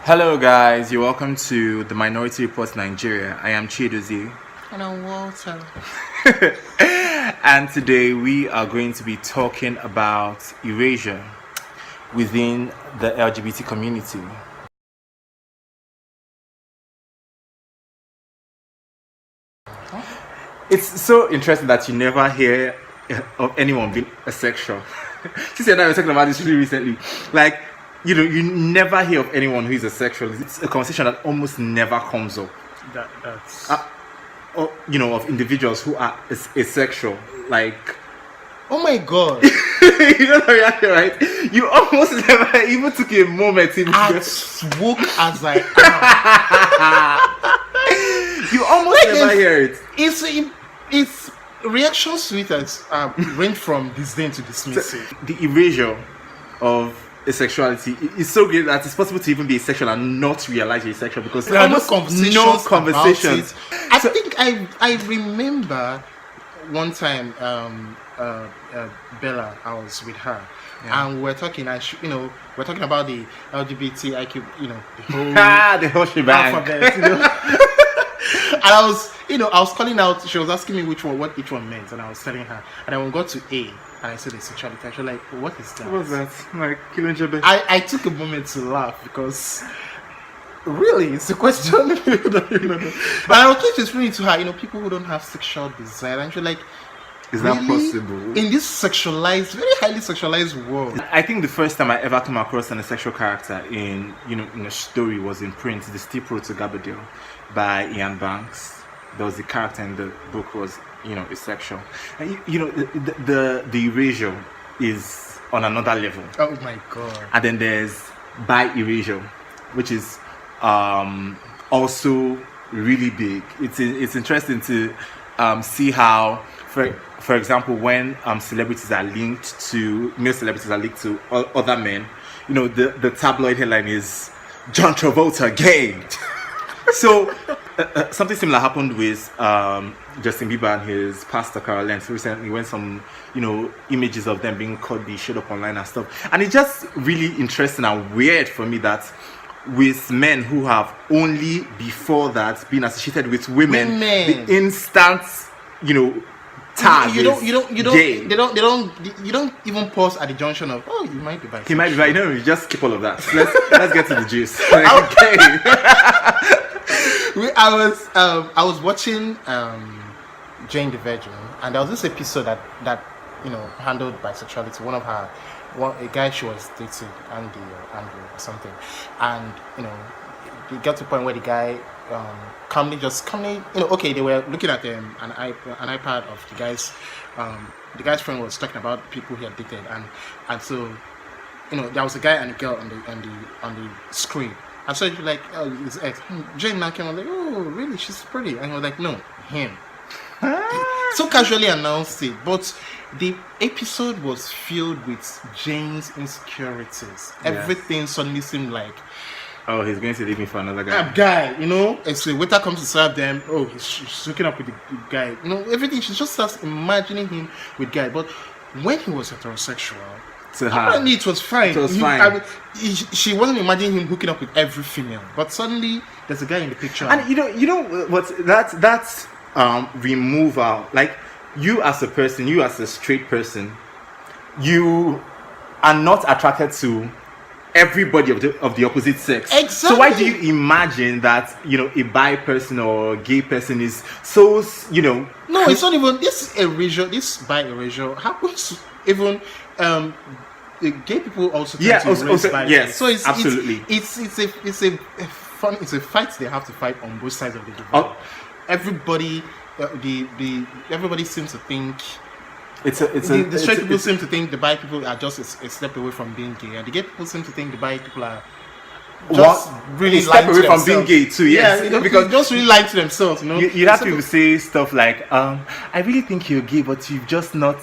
Hello guys, you're welcome to the Minority Report Nigeria. I am Dozie. And I'm Walter. And today we are going to be talking about erasure within the LGBT community. It's so interesting that you never hear of anyone being asexual. Since you're not talking about this really recently, like, you never hear of anyone who is asexual. It's a conversation that almost never comes up. That's Or, of individuals who are asexual. Like, oh my god. you don't know reaction, right? You almost never even took a moment to As woke as I am. You almost never hear it. It's reactions to it as range from disdain to dismissal. The erasure of asexuality is so great that it's possible to even be asexual and not realize you're asexual because there are no conversations. I think I remember one time Bella, I was with her, and we're talking. We're talking about the LGBT IQ, the whole shebang. Alphabet, And I was calling out. She was asking me what each one meant, and I was telling her. And then we got to A, and I said asexuality. And she was like, "What is that?" What was that? Like, killing I took a moment to laugh because really, it's a question. But I was trying to explain it to her. People who don't have sexual desire, and she's like, "Is that possible in this sexualized, very highly sexualized world?" I think the first time I ever came across an asexual character in a story was in print. The Steep Road to Gabardine by Ian Banks. There was a character in the book was asexual. And the erasure is on another level. Oh my god! And then there's bi erasure, which is also really big. It's interesting to see how, for example, when celebrities are linked to male celebrities are linked to other men, the tabloid headline is John Travolta gay. So something similar happened with Justin Bieber and his pastor Carol Lentz recently, when some images of them being caught showed up online and stuff. And it's just really interesting and weird for me that with men who have only before that been associated with women. The instant tag you don't even pause at the junction of you might be bisexual. He might be right. No, you just skip all of that. Let's get to the juice. Okay. I was watching Jane the Virgin, and there was this episode that handled bisexuality. A guy she was dating, Andrew or something, and they got to a point where the guy calmly, they were looking at an iPad of the guy's friend was talking about people he had dated, and so there was a guy and a girl on the screen. And so you're like, oh, his ex. Jane now came on like, oh, really? She's pretty. And you're like, no, him. So casually announced it. But the episode was filled with Jane's insecurities. Yeah. Everything suddenly seemed like, oh, he's going to leave me for another guy. It's the waiter comes to serve them. Oh, she's hooking up with the guy. Everything. She just starts imagining him with guy. But when he was heterosexual, apparently it was fine. It was fine. She wasn't imagining him hooking up with every female, but suddenly there's a guy in the picture. And what that's removal. Like, you as a person, you as a straight person, you are not attracted to everybody of the opposite sex. Exactly. So why do you imagine that a bi person or gay person is so No, it's not even this erasure. This bi erasure happens even. The gay people also tend to yes. So it's absolutely. It's a fight they have to fight on both sides of the divide. Everybody, everybody seems to think the straight people seem to think the bi people are just a step away from being gay, and the gay people seem to think the bi people are just really step away from being gay too. Yes, because just really lying to themselves. You have to say stuff like, I really think you're gay, but you've just not,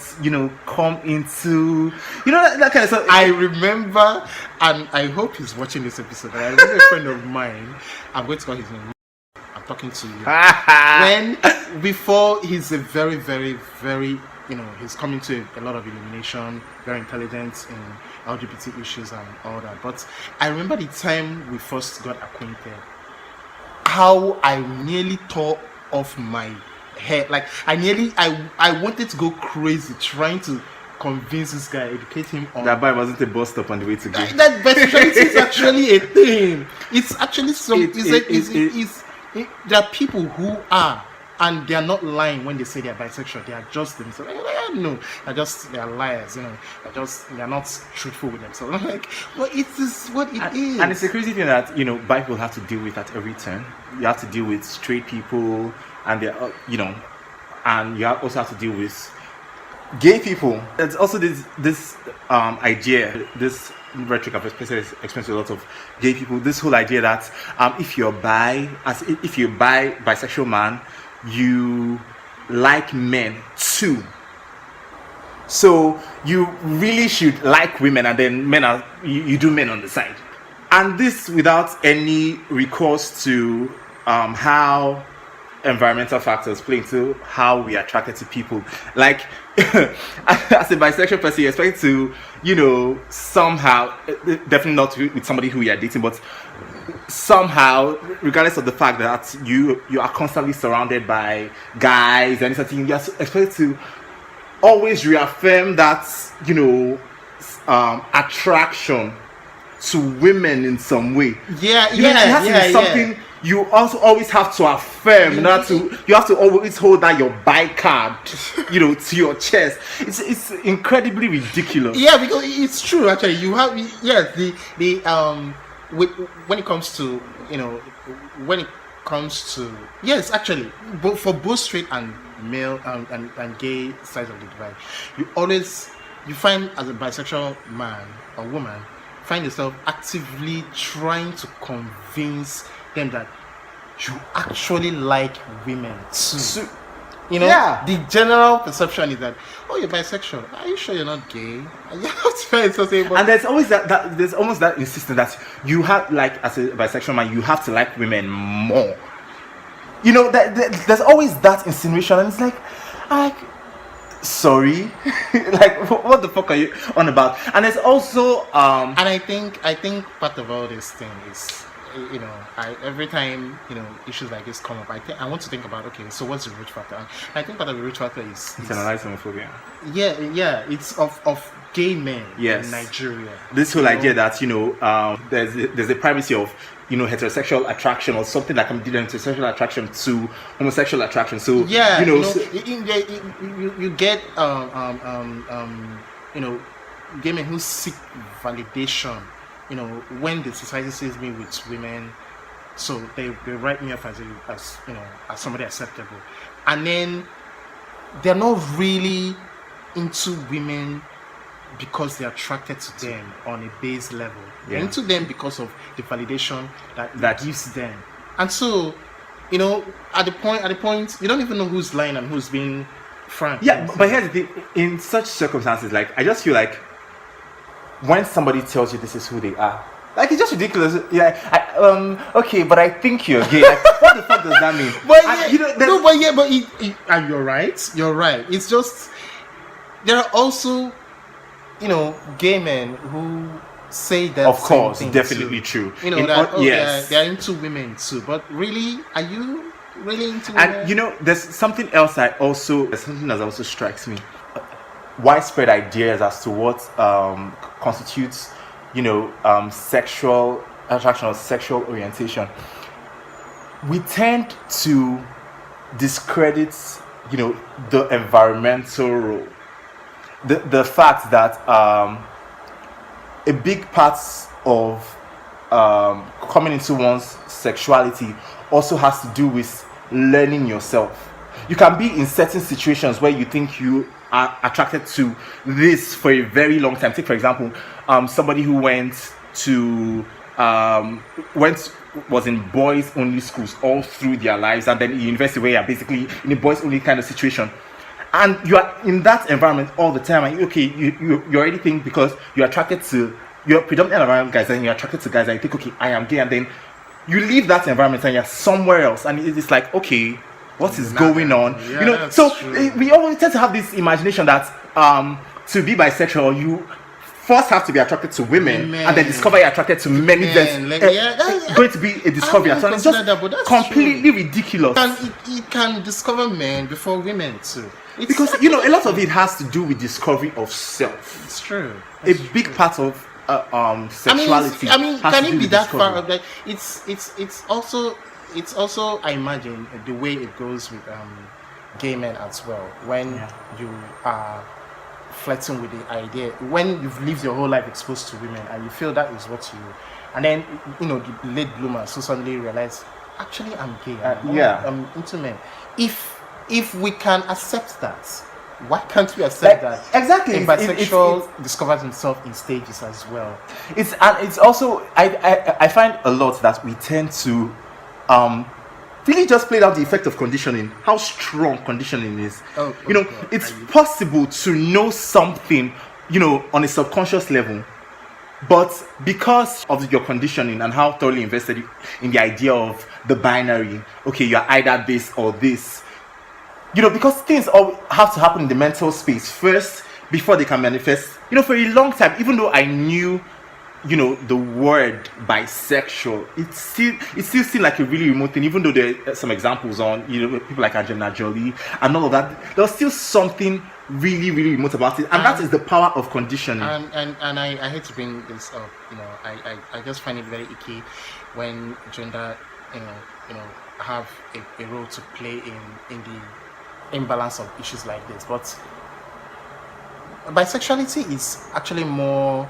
come into, that kind of stuff. I remember, and I hope he's watching this episode. I remember a friend of mine. I'm going to call his name. I'm talking to you. Before he's a very, very, very he's coming to a lot of illumination, very intelligent in LGBT issues and all that. But I remember the time we first got acquainted, how I nearly tore off my head. Like I wanted to go crazy trying to convince this guy, educate him on That bar wasn't a bus stop on the way to gay. that bisexuality is actually a thing. It's actually there are people who are, and they are not lying when they say they are bisexual. They are just themselves. No, they are liars. They are not truthful with themselves. I'm like, well, it is what it is. And it's a crazy thing that bi people have to deal with at every turn. You have to deal with straight people, and they and you also have to deal with gay people. There's also this idea, this rhetoric I've experienced with a lot of gay people. This whole idea that if you're bisexual man, you like men too. So you really should like women, and then you do men on the side. And this without any recourse to how environmental factors play into how we are attracted to people. Like, as a bisexual person, you expect to, somehow, definitely not with somebody who you are dating, but somehow, regardless of the fact that you are constantly surrounded by guys and something, you are expected to always reaffirm that, attraction to women in some way. It has to be something you also always have to affirm. You have to always hold that your bi card, to your chest. It's incredibly ridiculous. Yeah, because it's true. Actually, you have when it comes to yes, actually, both for both straight and male and gay sides of the divide, you find as a bisexual man or woman, find yourself actively trying to convince them that you actually like women too. The general perception is that, oh, you're bisexual. Are you sure you're not gay? And there's always there's almost that insistence that you have, like, as a bisexual man, you have to like women more. There's always that insinuation, and it's like, sorry, like, what the fuck are you on about? And there's also and I think part of all this thing is, every time issues like this come up, I want to think about, okay, so what's the root factor? And I think part of the root factor is internalized homophobia. It's of gay men in Nigeria. This whole idea that there's a primacy of heterosexual attraction, or something that can be heterosexual attraction to homosexual attraction. So you get gay men who seek validation. When the society sees me with women, so they write me off as somebody acceptable, and then they're not really into women because they're attracted to them on a base level. They're into them because of the validation that gives them. And so, at the point, you don't even know who's lying and who's being frank. Yeah, but here's the thing: in such circumstances, like, I just feel like when somebody tells you this is who they are, like, it's just ridiculous. Okay, but I think you're gay. Like, what the fuck does that mean? And you're right. You're right. It's just, there are also, gay men who say that. Of course, definitely too. True. They're into women too. But really, are you really into women? And there's something else that also strikes me. Widespread ideas as to what constitutes, sexual attraction or sexual orientation. We tend to discredit, the environmental role. The fact that a big part of coming into one's sexuality also has to do with learning yourself. You can be in certain situations where you think you are attracted to this for a very long time. Take, for example, somebody who was in boys only schools all through their lives, and then in university where you're basically in a boys only kind of situation, and you are in that environment all the time, and you already think, because you're predominantly around guys and you're attracted to guys, and you think, okay, I am gay, and then you leave that environment and you're somewhere else, and it's like, okay, what is going on? Yeah, You know, that's so true. we always tend to have this imagination that to be bisexual, you first have to be attracted to women and then discover you're attracted to men. It's going to be a discovery. I So it's consider just that, but that's completely true. ridiculous. And it can discover men before women too. Because you know, a lot of it has to do with discovery of self. It's true. A big part of sexuality. I mean, has can to it do be with that far? discovery. Like, it's also I imagine the way it goes with gay men as well. When you are flirting with the idea, when you've lived your whole life exposed to women and you feel that is what you, and then you know the late bloomers who suddenly realize, actually I'm gay. I'm into men. If we can accept that, why can't we accept that? Exactly. A bisexual discovers himself in stages as well. It's also I find a lot that we tend to really just played out the effect of conditioning, how strong conditioning is. You know, it's possible to know something, you know, on a subconscious level, but because of your conditioning and how thoroughly invested in the idea of the binary, okay, you're either this or this, you know, because things all have to happen in the mental space first before they can manifest. You know, for a long time, even though I knew, you know, the word bisexual, it still seemed like a really remote thing, even though there are some examples on, you know, people like Angelina Jolie and all of that. There's still something really, really remote about it, and that is the power of conditioning. And I hate to bring this up, you know, I just find it very icky when gender, you know, have a role to play in the imbalance of issues like this. But bisexuality is actually more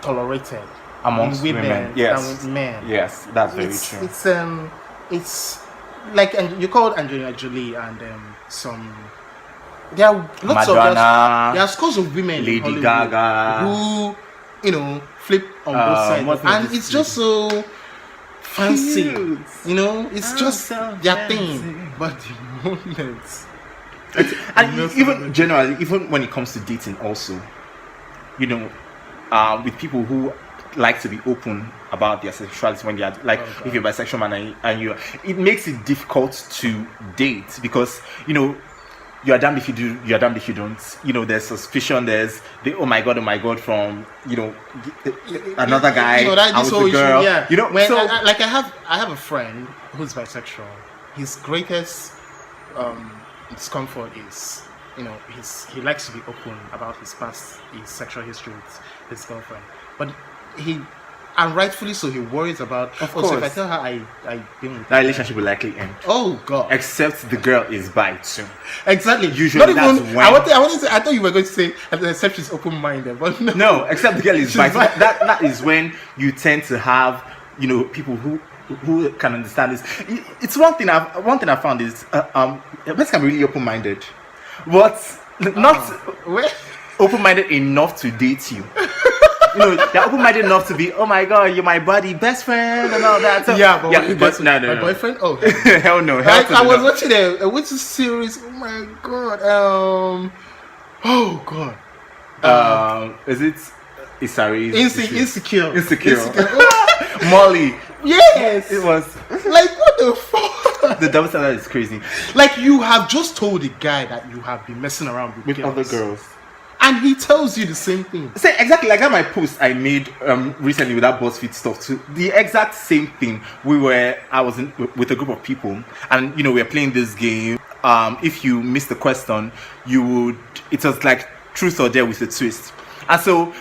tolerated amongst women than with men. Yes, that's very true. It's like, and you called Angelina Jolie and some. There are lots Madonna, there are scores of women in Lady Hollywood Gaga, who, you know, flip on both sides, and it's just so fancy. Cute. You know, it's just so their fancy thing. But the moments, and even generally, even when it comes to dating, also, you know, with people who like to be open about their sexuality when they are like, if you're a bisexual man and you, it makes it difficult to date because, you know, you are damned if you do, you are damned if you don't. You know, there's suspicion, there's the oh my god from, you know, another guy, you know, that this whole girl, issue, yeah. You know, when so I have a friend who's bisexual. His greatest discomfort is, you know, he likes to be open about his sexual history with his girlfriend, but and rightfully so, he worries about. Of course, so if I tell her I've been with that relationship will likely end. Oh God! Except the girl is bi too. Exactly. Usually, that's when. I wanted to say. I thought you were going to say except she's open-minded, but no. No, except the girl is bi. So that is when you tend to have, you know, people who can understand this. It's one thing I found is a person can be really open-minded, but not open-minded enough to date you. You know, they're open-minded enough to be, oh my god, you're my buddy, best friend, and all that. So, but no, my boyfriend. Oh, hell no. I was watching a series. Oh my god. Oh god. Is it? Sorry. Insecure. Molly. Yes. It was. Like, what the fuck? The double standard is crazy. Like, you have just told the guy that you have been messing around with other girls. And he tells you the same thing. Say exactly like that. My post I made recently with that BuzzFeed stuff too. The exact same thing. I was with a group of people, and you know, we were playing this game. If you missed the question, it was like truth or dare with a twist. And so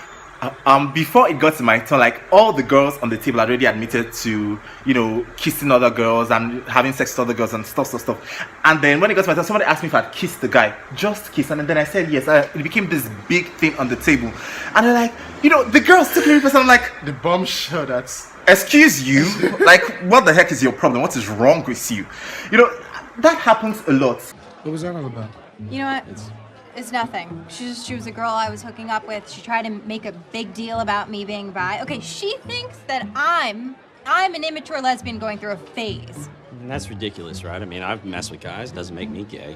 before it got to my turn, like all the girls on the table had already admitted to, you know, kissing other girls and having sex with other girls and stuff. And then when it got to my turn, somebody asked me if I'd kissed the guy, just kiss, and then I said yes. It became this big thing on the table, and they're like, you know, the girls took me. I'm like, the bombshell. That's excuse you, like what the heck is your problem? What is wrong with you? You know, that happens a lot. What was that all about? You know what? It's nothing. She was a girl I was hooking up with. She tried to make a big deal about me being bi. Okay, she thinks that I'm an immature lesbian going through a phase. That's ridiculous, right? I mean, I've messed with guys. Doesn't make me gay.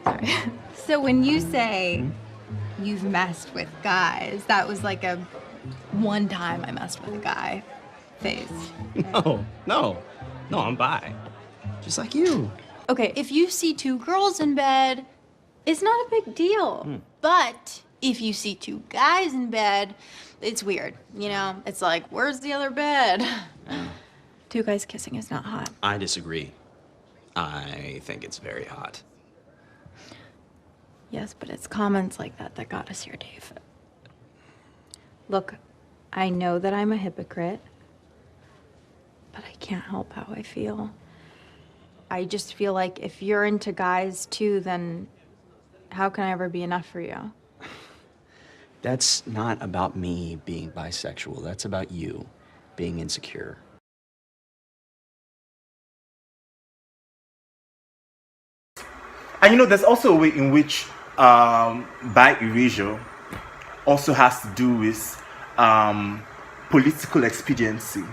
Sorry. So when you say you've messed with guys, that was like one time I messed with a guy. phase. No, no, no, I'm bi. Just like you. Okay, if you see two girls in bed, it's not a big deal. But if you see two guys in bed, it's weird. You know, it's like, where's the other bed? Two guys kissing is not hot. I disagree. I think it's very hot. Yes, but it's comments like that that got us here, Dave. Look, I know that I'm a hypocrite, but I can't help how I feel. I just feel like if you're into guys too, then how can I ever be enough for you? That's not about me being bisexual. That's about you being insecure. And you know, there's also a way in which by erasure also has to do with political expediency.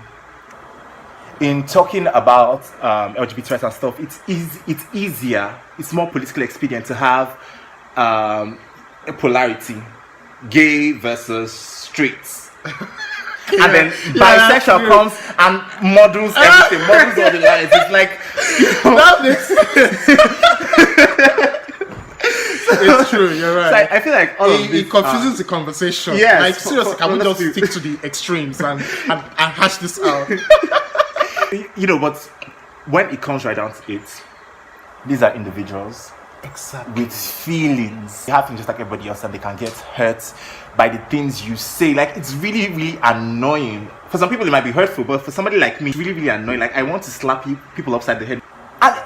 In talking about LGBT rights and stuff, it's easier, it's more politically expedient to have a polarity, gay versus straight. And then bisexual comes and models everything, models all the lines. It's like, That makes sense. It's true, you're right. So I feel like all of It this, confuses the conversation. yes, Like, seriously, can we just honestly. stick to the extremes and hash this out? you know, but when it comes right down to it, these are individuals Exactly. with feelings. They have things just like everybody else, and they can get hurt by the things you say. Like, it's really, really annoying. For some people, it might be hurtful, but for somebody like me, it's really, really annoying. Like, I want to slap people upside the head. And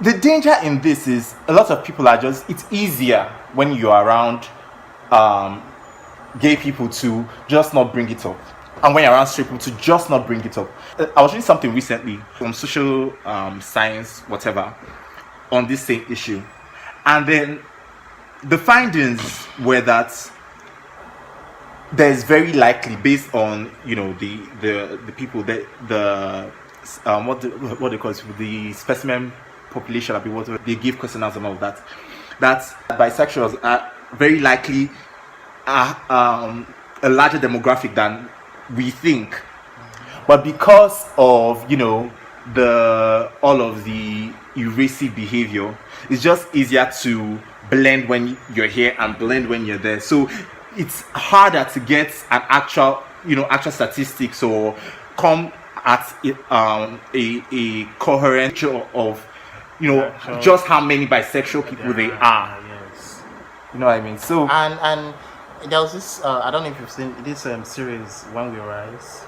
the danger in this is a lot of people are just, it's easier when you're around gay people to just not bring it up. And when you're around straight people to just not bring it up. I was reading something recently from social science, whatever, on this same issue. And then the findings were that there's very likely, based on, you know, the people that what they call it, the specimen population, what they give questionnaires and all of that, that bisexuals are very likely a larger demographic than we think. But because of, you know, all of the erasive behavior, it's just easier to blend when you're here and blend when you're there. So it's harder to get an actual statistics or come at a coherent picture of, you know, just how many bisexual people they are. Yes. You know what I mean? So And there was this, I don't know if you've seen this series, When We Rise.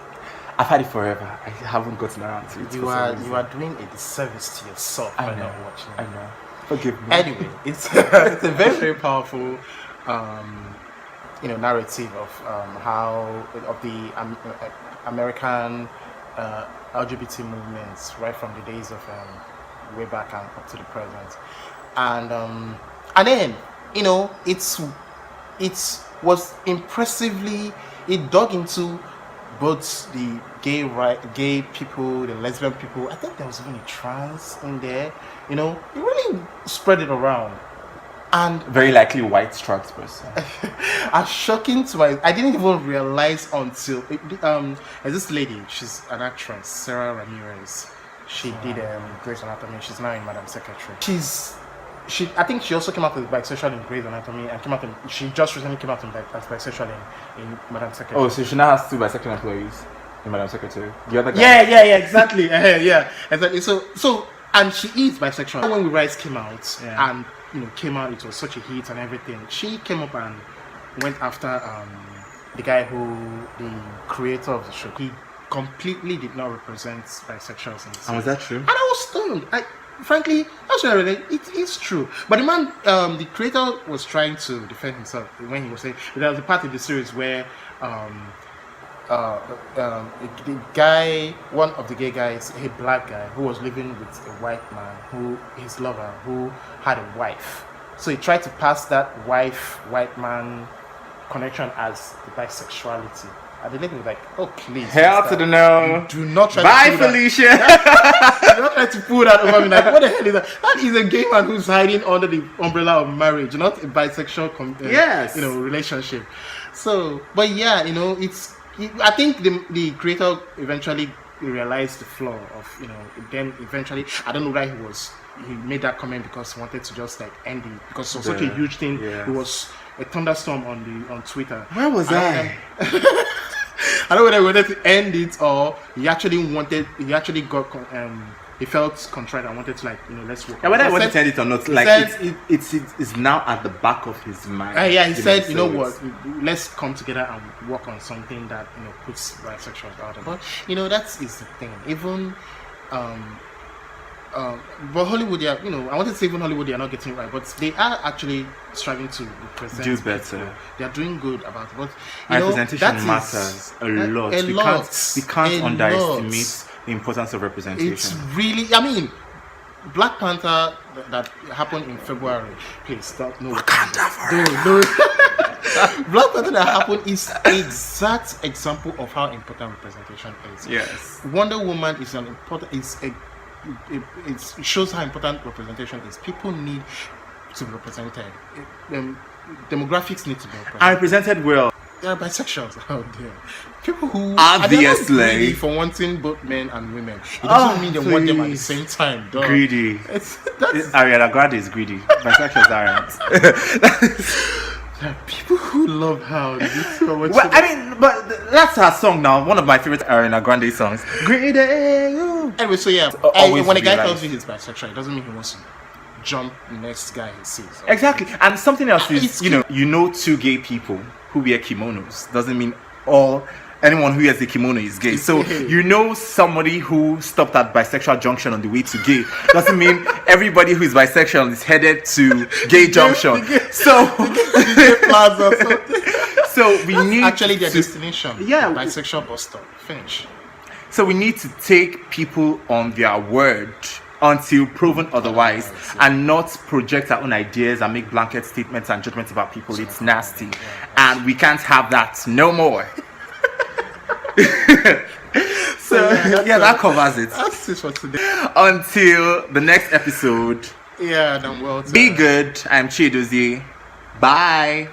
I've had it forever. I haven't gotten around to it. You are doing a disservice to yourself by not watching it. I know. Forgive me. Anyway, it's it's a very, very powerful narrative of how of the American LGBT movements right from the days of way back and up to the present, and then, you know, it was impressively, it dug into both the gay people, the lesbian people. I think there was even a trans in there. You know, it really spread it around. And Very likely white trans person. as shocking to I didn't even realize until there's this lady. She's an actress, Sarah Ramirez. She did Grey's Anatomy. She's now in Madam Secretary. I think she also came out as bisexual in Grey's Anatomy, and she just recently came out as bisexual in Madam Secretary. Oh, so she now has 2 bisexual employees in Madam Secretary. The other guy. Yeah, exactly. Yeah, exactly. So, and she is bisexual. When We Rise came out, and came out, it was such a hit and everything. She came up and went after the guy the creator of the show. He completely did not represent bisexuals in the series. And was that true? And I was stunned. Frankly, that's what I read. It is true. But the man, the creator, was trying to defend himself when he was saying there was a part of the series where the guy, one of the gay guys, a black guy who was living with a white man, his lover, who had a wife. So he tried to pass that white man connection as the bisexuality. And the lady was like, "Oh, please, Hell to the no. do not try Bye, to pull Felicia. do not try to pull that over me." Like, what the hell is that? That is a gay man who's hiding under the umbrella of marriage, not a bisexual relationship. So, but yeah, it's I think the creator eventually realized the flaw of, then eventually, I don't know why he made that comment because he wanted to just like end it because it was such a huge thing. Yeah. It was a thunderstorm on Twitter. Where was I? I don't know whether he wanted to end it or he actually he felt contrite and wanted to let's work. Yeah, whether I wanted said, to end it or not, like said, it's now at the back of his mind. He said, you know what, let's come together and work on something that puts bisexuals out there. But that is the thing. Even but Hollywood, I wanted to say even Hollywood, they are not getting it right, but they are actually striving to represent. Do better. People. They are doing good about it, but representation matters a lot. We can't underestimate the importance of representation. It's really, I mean, Black Panther that happened in February. Please, no. No. Black Panther that happened is exact example of how important representation is. Yes. Wonder Woman is an important. It shows how important representation is. People need to be represented. Demographics need to be represented. I represented well. There are bisexuals out there. People who obviously are greedy for wanting both men and women. It doesn't mean they want them at the same time. Duh. Greedy. Ariana Grande is greedy. Bisexuals aren't. There are people who love how well, I mean, but that's her song now. One of my favorite Ariana Grande songs. Greedy. Anyway, so yeah, when a guy tells you he's bisexual, it doesn't mean he wants to jump the next guy he sees. Exactly. And something else is, you know two gay people who wear kimonos. Doesn't mean anyone who wears a kimono is gay. So somebody who stopped at bisexual junction on the way to gay. Doesn't mean everybody who is bisexual is headed to gay junction. So we need actually their destination. Yeah, bisexual bus stop. Finish. So we need to take people on their word until proven otherwise, and not project our own ideas and make blanket statements and judgments about people. It's nasty, and we can't have that no more. So that covers it. That's it for today. Until the next episode. Yeah, Walter. Be good. I'm Dozie. Bye.